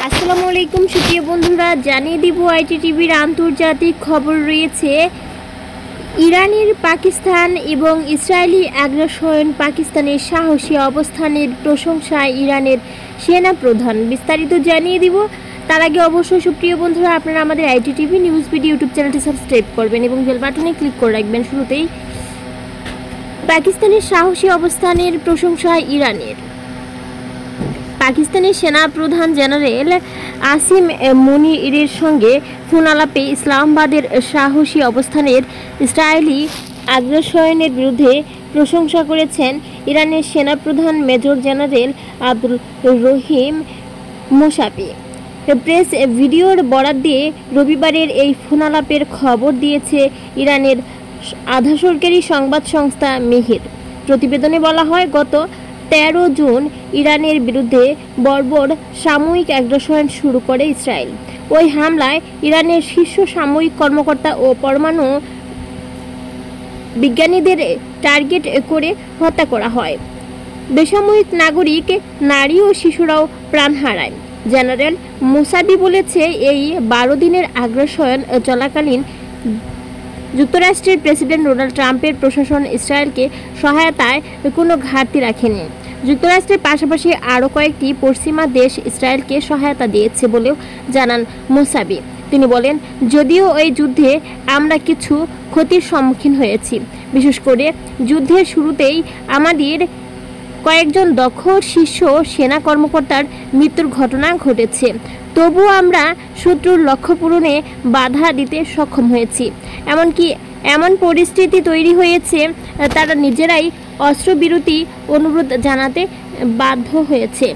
আসসালামু আলাইকুম সুপ্রিয় বন্ধুরা, জানিয়ে দিব আইটিটিভির আন্তর্জাতিক খবর রয়েছে। ইরানের পাকিস্তান এবং ইসরায়েলি আগ্রাসন, পাকিস্তানের সাহসী অবস্থানের প্রশংসায় ইরানের সেনা প্রধান। বিস্তারিত জানিয়ে দিব। তার আগে অবশ্যই সুপ্রিয় বন্ধুরা, আপনারা আমাদের আইটিটিভি নিউজ ভিডিও ইউটিউব চ্যানেলটি সাবস্ক্রাইব করবেন এবং বেল বাটনে ক্লিক করে রাখবেন। শুরুতেই পাকিস্তানের সাহসী অবস্থানের প্রশংসায় ইরানের। পাকিস্তানের সেনা প্রধান জেনারেল আসিম মুনিরের সঙ্গে ফোন আলাপে ইসলামাবাদের সাহসী অবস্থানের ইসরায়েলি আগ্রাসনের বিরুদ্ধে প্রশংসা করেছেন ইরানের সেনাপ্রধান মেজর জেনারেল আব্দুল রহিম মোশাফি। প্রেস ভিডিওর বরাত দিয়ে রবিবারের এই ফোন আলাপের খবর দিয়েছে ইরানের আধা সরকারি সংবাদ সংস্থা মেহের। প্রতিবেদনে বলা হয়, গত 13 জুন ইরানের বিরুদ্ধে বর্বর সাময়িক আগ্রাসন শুরু করে ইসরায়েল। ওই হামলায় ইরানের শীর্ষ সামরিক কর্মকর্তা ও পরমাণু বিজ্ঞানীদের টার্গেট করে হত্যা করা হয়। বেসামরিক নাগরিক, নারী ও শিশুরাও প্রাণ হারায়। জেনারেল মোসাবি বলেছে, এই 12 দিনের আগ্রাসন চলাকালীন যুক্তরাষ্ট্রের প্রেসিডেন্ট ডোনাল্ড ট্রাম্পের প্রশাসন ইসরায়েলকে সহায়তায় কোনো ঘাটতি রাখেনি। যুক্তরাষ্ট্রের পাশাপাশি আরও কয়েকটি পশ্চিমা দেশ ইসরায়েলকে সহায়তা দিয়েছে বলেও জানান মোসাবি। তিনি বলেন, যদিও এই যুদ্ধে আমরা কিছু ক্ষতির সম্মুখীন হয়েছি, বিশেষ করে যুদ্ধের শুরুতেই আমাদের কয়েকজন দক্ষ শীর্ষ সেনা কর্মকর্তার মৃত্যুর ঘটনা ঘটেছে, তবুও আমরা শত্রুর লক্ষ্য পূরণে বাধা দিতে সক্ষম হয়েছি। এমনকি এমন পরিস্থিতি তৈরি হয়েছে তারা নিজেরাই অস্ত্রবিরতি অনুরোধ জানাতে বাধ্য হয়েছে।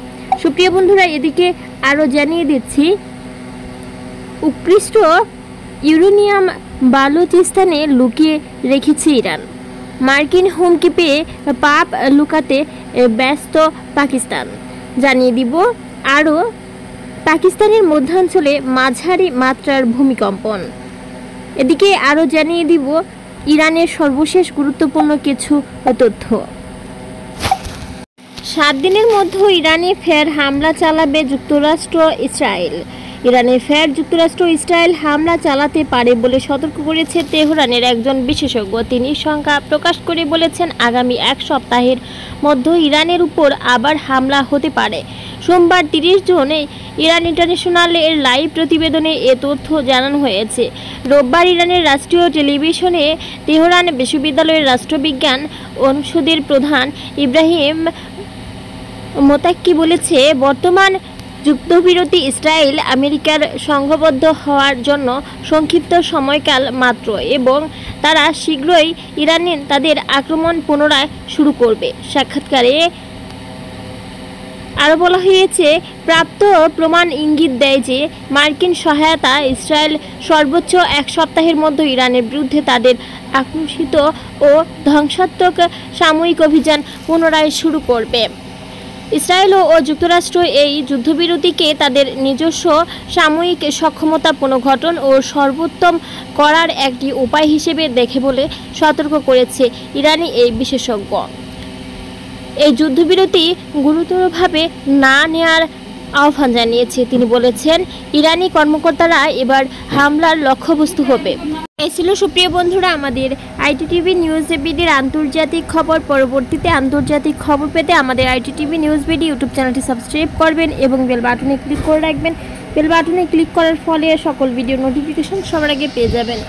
সুপ্রিয় বন্ধুরা, এদিকে আরও জানিয়ে দিচ্ছি, উৎকৃষ্ট ইউরেনিয়াম বালুচিস্তানে লুকিয়ে রেখেছে ইরান। মার্কিন হুমকি পেয়ে পাপ লুকাতে ব্যস্ত পাকিস্তান। জানিয়ে দিব আরও, পাকিস্তানের মধ্যাঞ্চলে মাঝারি মাত্রার ভূমিকম্পন। এদিকে আরও জানিয়ে দিব ইরানের সর্বশেষ গুরুত্বপূর্ণ কিছু তথ্য। 7 দিনের মধ্যে ইরানে ফের হামলা চালাবে যুক্তরাষ্ট্র ইসরায়েল। ইরানে ফের যুক্তরাষ্ট্র ইসরায়েল হামলা চালাতে পারে বলে সতর্ক করেছে তেহরানের একজন বিশেষজ্ঞ। তিনি শঙ্কা প্রকাশ করে বলেছেন, আগামী এক সপ্তাহের মধ্যে ইরানের উপর আবার হামলা হতে পারে। সোমবার 30 জুন ইরান ইন্টারন্যাশনালের লাইভ প্রতিবেদনে এ তথ্য জানানো হয়েছে। রোববার ইরানের রাষ্ট্রীয় টেলিভিশনে তেহরান বিশ্ববিদ্যালয়ের রাষ্ট্রবিজ্ঞান অনুষদের প্রধান ইব্রাহিম মোতাক্কি বলেছে, বর্তমান যুদ্ধবিরতি ইসরায়েল আমেরিকার সংঘবদ্ধ হওয়ার জন্য সংক্ষিপ্ত সময়কাল মাত্র এবং তারা শীঘ্রই ইরানে তাদের আক্রমণ পুনরায় শুরু করবে। সাক্ষাৎকারে আরও বলা হয়েছে, প্রাপ্ত প্রমাণ ইঙ্গিত দেয় যে মার্কিন সহায়তা ইসরায়েল সর্বোচ্চ এক সপ্তাহের মধ্যে ইরানের বিরুদ্ধে তাদের আকর্ষিত ও ধ্বংসাত্মক সামরিক অভিযান পুনরায় শুরু করবে। ইসরায়েল ও যুক্তরাষ্ট্র এই যুদ্ধবিরতিকে তাদের নিজস্ব সাময়িক সক্ষমতা পুনর্গঠন ও সর্বোত্তম করার একটি উপায় হিসেবে দেখে বলে সতর্ক করেছে ইরানি এই বিশেষজ্ঞ। এই যুদ্ধবিরতি গুরুতরভাবে না নেওয়ার আহ্বান জানিয়েছে। তিনি বলেছেন, ইরানি কর্মকর্তারা এবার হামলার লক্ষ্যবস্তু হবে। এই ছিল সুপ্রিয় বন্ধুরা আমাদের আইটিটিভি নিউজ ভিডিওর আন্তর্জাতিক খবর। পরবর্তীতে আন্তর্জাতিক খবর পেতে আমাদের আইটিটিভি নিউজ ভিডিও ইউটিউব চ্যানেলটি সাবস্ক্রাইব করবেন এবং বেল বাটনে ক্লিক করে রাখবেন। বেল বাটনে ক্লিক করার ফলে সকল ভিডিও নোটিফিকেশন সবার আগে পেয়ে যাবেন।